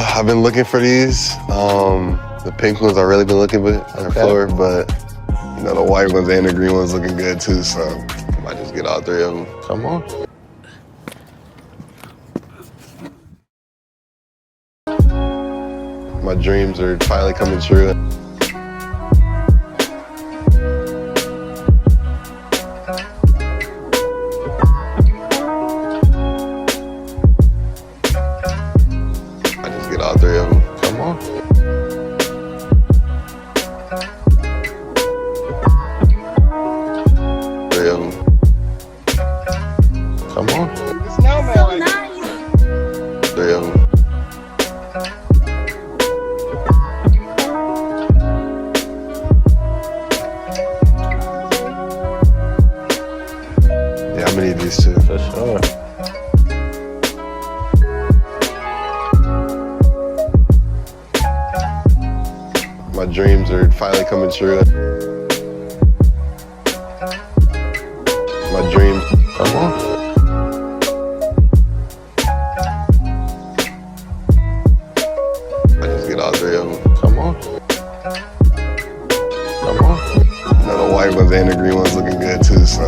I've been looking for these. The pink ones I've really been looking for, but you know the white ones and the green ones looking good too. So I might just get all three of them. Come on. My dreams are finally coming true. I just get all three of them. Come on. Three of them. Come on. It's so nice. Three of them. Yeah, I'm gonna need these two. For sure. My dreams are finally coming true. My dreams. Come on. I just get all three of them. Come on. Come on. You know the white ones and the green ones looking good too. So.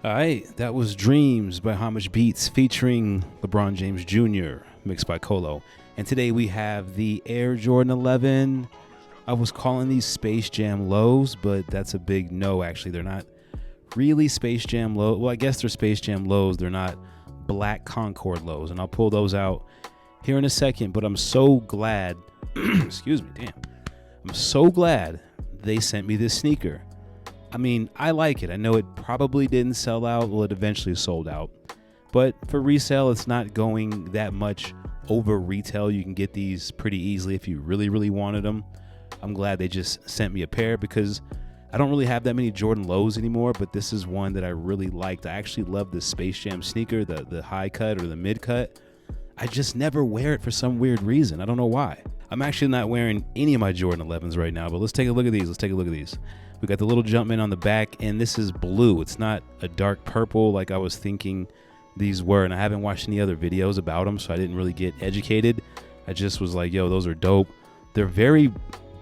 All right, that was Dreams by Homage Beats featuring LeBron James Jr., mixed by Colo. And today we have the Air Jordan 11. I was calling these Space Jam lows, but that's a big no, actually. They're not really Space Jam lows. Well, I guess they're Space Jam lows. They're not Black Concord lows, and I'll pull those out here in a second. But I'm so glad, excuse me, damn. I'm so glad they sent me this sneaker. I mean, I like it. I know it probably didn't sell out. Well, it eventually sold out. But for resale, it's not going that much over retail. You can get these pretty easily if you really, really wanted them. I'm glad they just sent me a pair because I don't really have that many Jordan lows anymore, but this is one that I really liked. I actually love the Space Jam sneaker, the high cut or the mid cut. I just never wear it for some weird reason. I don't know why. I'm actually not wearing any of my Jordan 11s right now, but let's take a look at these. We got the little Jumpman on the back, and this is blue. It's not a dark purple like I was thinking these were, and I haven't watched any other videos about them, so I didn't really get educated. I just was like, yo, those are dope. They're very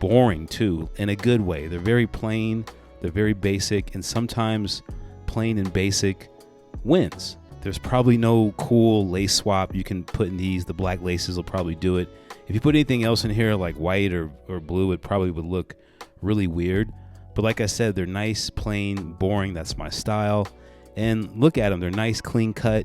boring too, in a good way. They're very plain, they're very basic, and sometimes plain and basic wins. There's probably no cool lace swap you can put in these. The black laces will probably do it. If you put anything else in here like white or blue, it probably would look really weird. But like I said, they're nice, plain, boring. That's my style. And look at them. They're nice, clean cut.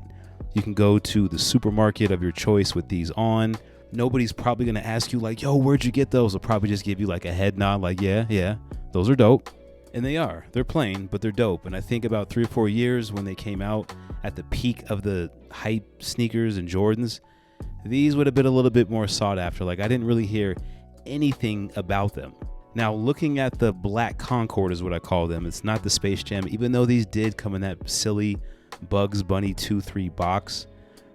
You can go to the supermarket of your choice with these on. Nobody's probably going to ask you like, yo, where'd you get those? They'll probably just give you like a head nod like, yeah, those are dope. And they are. They're plain, but they're dope. And I think about 3 or 4 years when they came out at the peak of the hype sneakers and Jordans, these would have been a little bit more sought after. Like I didn't really hear anything about them. Now, looking at the Black Concord is what I call them. It's not the Space Jam. Even though these did come in that silly Bugs Bunny 2-3 box,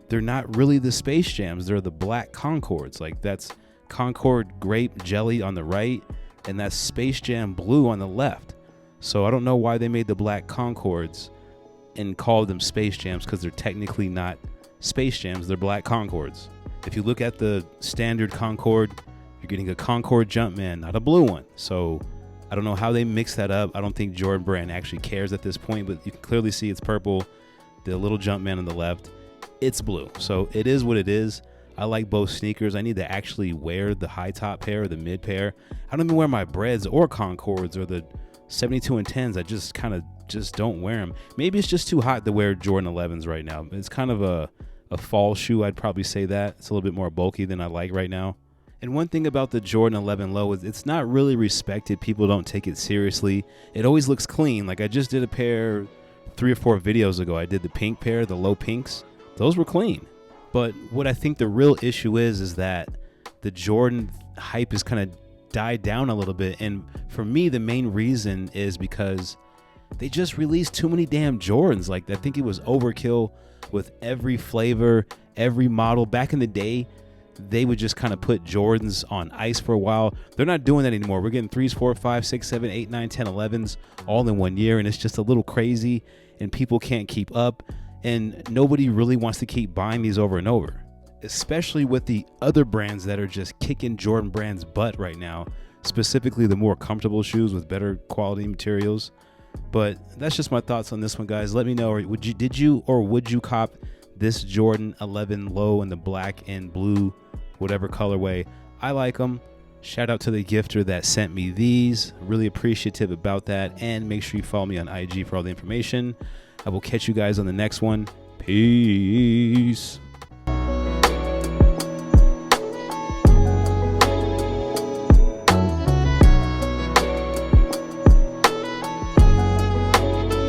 they're not really the Space Jams. They're the Black Concords. Like that's Concord Grape Jelly on the right, and that's Space Jam Blue on the left. So I don't know why they made the Black Concords and called them Space Jams, because they're technically not Space Jams. They're Black Concords. If you look at the standard Concord, you're getting a Concord Jumpman, not a blue one. So I don't know how they mix that up. I don't think Jordan Brand actually cares at this point, but you can clearly see it's purple. The little Jumpman on the left, it's blue. So it is what it is. I like both sneakers. I need to actually wear the high top pair or the mid pair. I don't even wear my Breads or Concords or the 72 and 10s. I just kind of don't wear them. Maybe it's just too hot to wear Jordan 11s right now. It's kind of a fall shoe. I'd probably say that. It's a little bit more bulky than I like right now. And one thing about the Jordan 11 low is it's not really respected. People don't take it seriously. It always looks clean. Like I just did a pair 3 or 4 videos ago. I did the pink pair, the low pinks. Those were clean. But what I think the real issue is that the Jordan hype has kind of died down a little bit. And for me, the main reason is because they just released too many damn Jordans. Like I think it was overkill with every flavor, every model. Back in the day, they would just kind of put Jordans on ice for a while. They're not doing that anymore. We're getting 3s, 4, 5, 6, 7, 8, 9, 10, 11s all in one year, and it's just a little crazy, and people can't keep up. and nobody really wants to keep buying these over and over, especially with the other brands that are just kicking Jordan Brand's butt right now, specifically the more comfortable shoes with better quality materials. But that's just my thoughts on this one, guys. Let me know, would you cop this Jordan 11 low in the black and blue, whatever colorway? I like them. Shout out to the gifter that sent me these. Really appreciative about that. And make sure you follow me on IG for all the information. I will catch you guys on the next one. Peace.